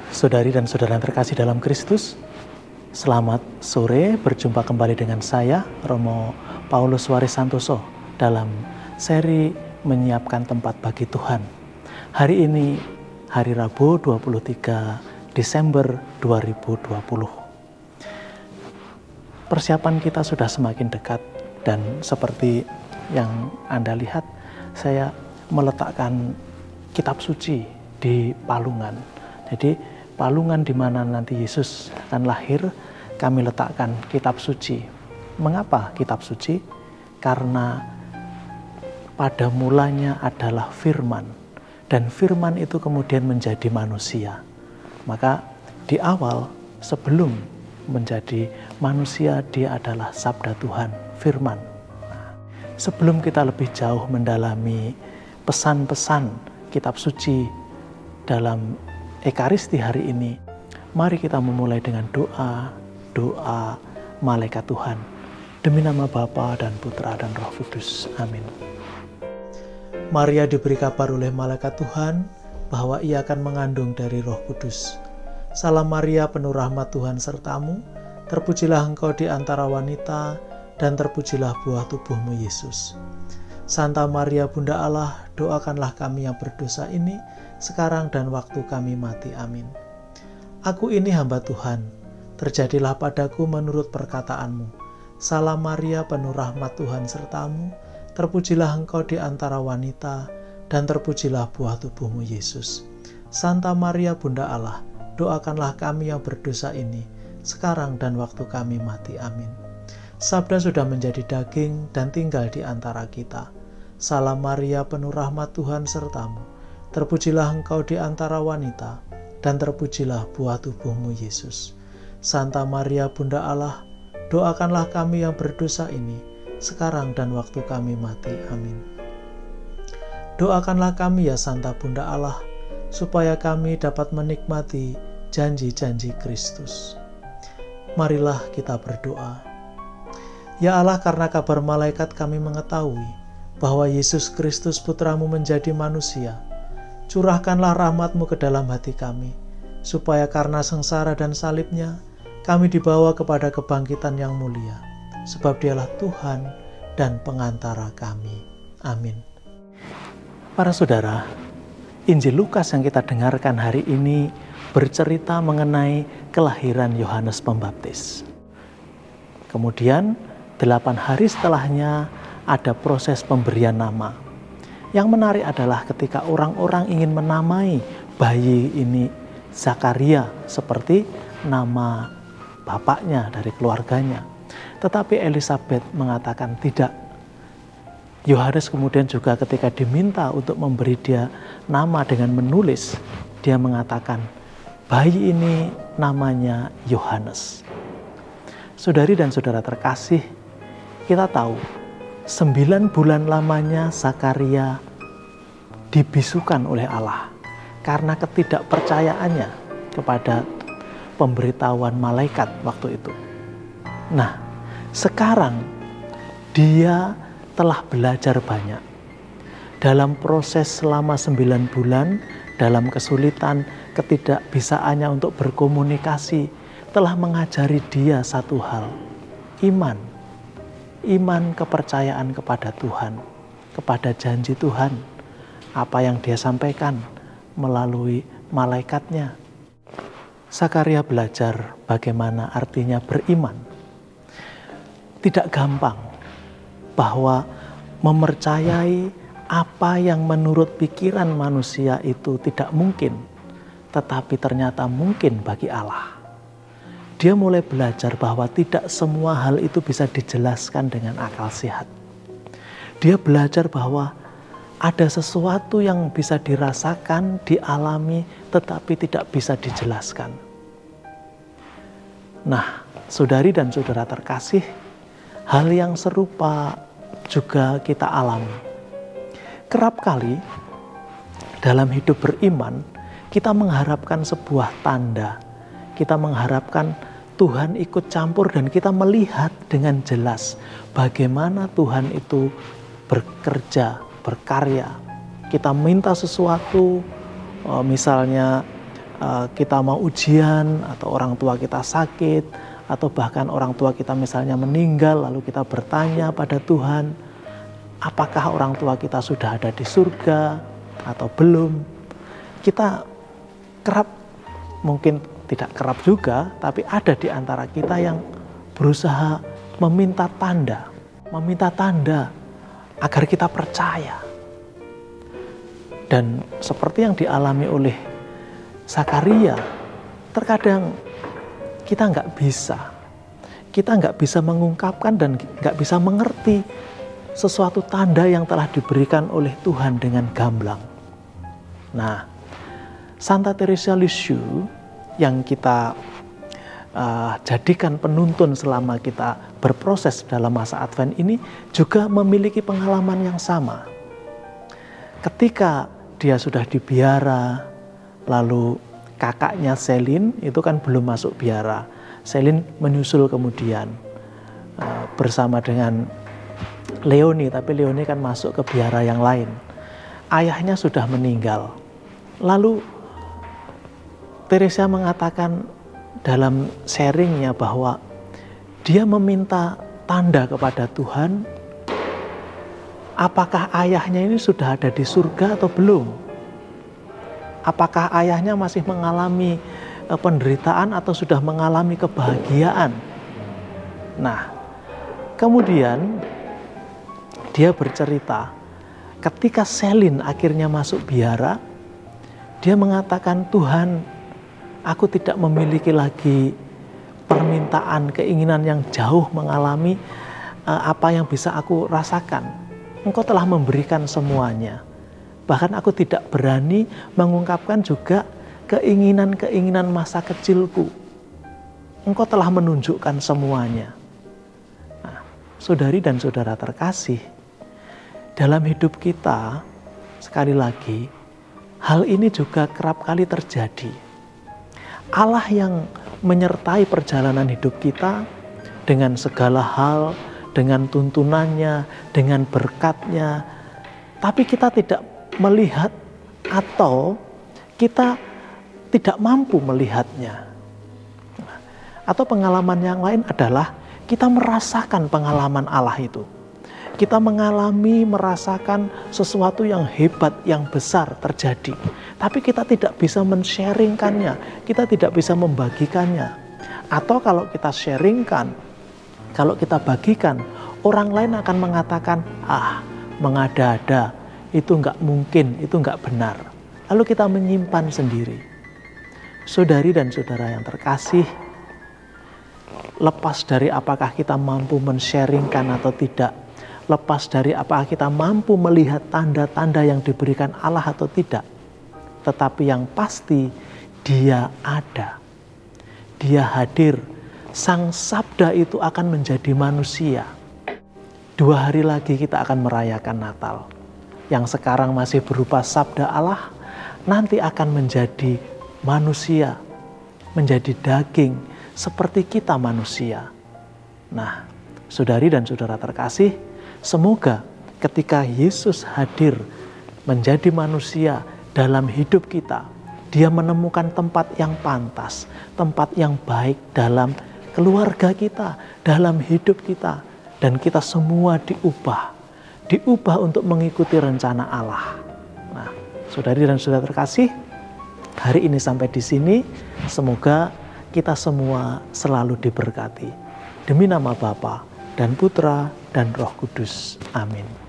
Saudari dan saudara yang terkasih dalam Kristus, selamat sore, berjumpa kembali dengan saya, Romo Paulus Waris Santoso, dalam seri Menyiapkan Tempat Bagi Tuhan. Hari ini, hari Rabu 23 Desember 2020. Persiapan kita sudah semakin dekat, dan seperti yang Anda lihat, saya meletakkan kitab suci di palungan. Jadi palungan di mana nanti Yesus akan lahir, kami letakkan kitab suci. Mengapa kitab suci? Karena pada mulanya adalah firman, dan firman itu kemudian menjadi manusia. Maka di awal, sebelum menjadi manusia, dia adalah sabda Tuhan, firman. Nah, sebelum kita lebih jauh mendalami pesan-pesan kitab suci dalam Ekaristi hari ini, mari kita memulai dengan doa malaikat Tuhan. Demi nama Bapa dan Putra dan Roh Kudus. Amin. Maria diberi kabar oleh malaikat Tuhan bahwa ia akan mengandung dari Roh Kudus. Salam Maria, penuh rahmat Tuhan sertamu, terpujilah engkau di antara wanita, dan terpujilah buah tubuhmu Yesus. Santa Maria Bunda Allah, doakanlah kami yang berdosa ini, sekarang dan waktu kami mati. Amin. Aku ini hamba Tuhan, terjadilah padaku menurut perkataanmu. Salam Maria, penuh rahmat Tuhan sertamu, terpujilah engkau di antara wanita, dan terpujilah buah tubuhmu Yesus. Santa Maria Bunda Allah, doakanlah kami yang berdosa ini, sekarang dan waktu kami mati. Amin. Sabda sudah menjadi daging dan tinggal di antara kita. Salam Maria, penuh rahmat Tuhan sertamu, terpujilah engkau di antara wanita, dan terpujilah buah tubuhmu Yesus. Santa Maria Bunda Allah, doakanlah kami yang berdosa ini, sekarang dan waktu kami mati. Amin. Doakanlah kami ya Santa Bunda Allah, supaya kami dapat menikmati janji-janji Kristus. Marilah kita berdoa. Ya Allah, karena kabar malaikat kami mengetahui bahwa Yesus Kristus Putramu menjadi manusia, curahkanlah rahmat-Mu ke dalam hati kami, supaya karena sengsara dan salibnya, kami dibawa kepada kebangkitan yang mulia, sebab Dialah Tuhan dan pengantara kami. Amin. Para saudara, Injil Lukas yang kita dengarkan hari ini bercerita mengenai kelahiran Yohanes Pembaptis. Kemudian, 8 hari setelahnya ada proses pemberian nama. Yang menarik adalah ketika orang-orang ingin menamai bayi ini Zakaria seperti nama bapaknya dari keluarganya. Tetapi Elizabeth mengatakan tidak. Yohanes kemudian juga ketika diminta untuk memberi dia nama dengan menulis, dia mengatakan, bayi ini namanya Yohanes. Saudari dan saudara terkasih, kita tahu 9 bulan lamanya Zakaria dibisukan oleh Allah karena ketidakpercayaannya kepada pemberitahuan malaikat waktu itu. Nah, sekarang dia telah belajar banyak. Dalam proses selama 9 bulan, dalam kesulitan, ketidakbisaannya untuk berkomunikasi, telah mengajari dia satu hal, iman. Iman, kepercayaan kepada Tuhan, kepada janji Tuhan, apa yang dia sampaikan melalui malaikatnya. Zakaria belajar bagaimana artinya beriman. Tidak gampang bahwa mempercayai apa yang menurut pikiran manusia itu tidak mungkin, tetapi ternyata mungkin bagi Allah. Dia mulai belajar bahwa tidak semua hal itu bisa dijelaskan dengan akal sehat. Dia belajar bahwa ada sesuatu yang bisa dirasakan, dialami, tetapi tidak bisa dijelaskan. Nah, saudari dan saudara terkasih, hal yang serupa juga kita alami. Kerap kali dalam hidup beriman, kita mengharapkan sebuah tanda. Kita mengharapkan Tuhan ikut campur dan kita melihat dengan jelas bagaimana Tuhan itu bekerja, berkarya. Kita minta sesuatu, misalnya kita mau ujian, atau orang tua kita sakit, atau bahkan orang tua kita misalnya meninggal, lalu kita bertanya pada Tuhan, apakah orang tua kita sudah ada di surga atau belum? Kita kerap, mungkin tidak kerap juga, tapi ada di antara kita yang berusaha meminta tanda agar kita percaya. Dan seperti yang dialami oleh Zakaria, terkadang kita nggak bisa mengungkapkan dan nggak bisa mengerti sesuatu tanda yang telah diberikan oleh Tuhan dengan gamblang. Nah, Santa Teresa Lisieux yang kita jadikan penuntun selama kita berproses dalam masa Advent ini juga memiliki pengalaman yang sama. Ketika dia sudah di biara, lalu kakaknya Selin itu kan belum masuk biara. Selin menyusul kemudian bersama dengan Leonie, tapi Leonie kan masuk ke biara yang lain. Ayahnya sudah meninggal. Lalu Teresa mengatakan dalam sharingnya bahwa dia meminta tanda kepada Tuhan, apakah ayahnya ini sudah ada di surga atau belum? Apakah ayahnya masih mengalami penderitaan atau sudah mengalami kebahagiaan? Nah, kemudian dia bercerita, ketika Selin akhirnya masuk biara, dia mengatakan, Tuhan, aku tidak memiliki lagi permintaan, keinginan yang jauh mengalami apa yang bisa aku rasakan. Engkau telah memberikan semuanya. Bahkan aku tidak berani mengungkapkan juga keinginan-keinginan masa kecilku. Engkau telah menunjukkan semuanya. Nah, saudari dan saudara terkasih, dalam hidup kita, sekali lagi, hal ini juga kerap kali terjadi. Allah yang menyertai perjalanan hidup kita dengan segala hal, dengan tuntunannya, dengan berkatnya, tapi kita tidak melihat atau kita tidak mampu melihatnya. Atau pengalaman yang lain adalah kita merasakan pengalaman Allah itu. Kita merasakan sesuatu yang hebat, yang besar terjadi. Tapi kita tidak bisa men-sharingkannya, kita tidak bisa membagikannya. Atau kalau kita sharingkan, kalau kita bagikan, orang lain akan mengatakan, mengada-ada, itu nggak mungkin, itu nggak benar. Lalu kita menyimpan sendiri. Saudari dan saudara yang terkasih, lepas dari apakah kita mampu men-sharingkan atau tidak, lepas dari apakah kita mampu melihat tanda-tanda yang diberikan Allah atau tidak, tetapi yang pasti Dia ada, Dia hadir. Sang Sabda itu akan menjadi manusia. 2 hari lagi kita akan merayakan Natal. Yang sekarang masih berupa Sabda Allah, nanti akan menjadi manusia, menjadi daging seperti kita manusia. Nah, saudari dan saudara terkasih, semoga ketika Yesus hadir menjadi manusia dalam hidup kita, Dia menemukan tempat yang pantas, tempat yang baik dalam keluarga kita, dalam hidup kita. Dan kita semua diubah untuk mengikuti rencana Allah. Nah, saudari dan saudara terkasih, hari ini sampai di sini, semoga kita semua selalu diberkati. Demi nama Bapa dan Putra dan Roh Kudus. Amin.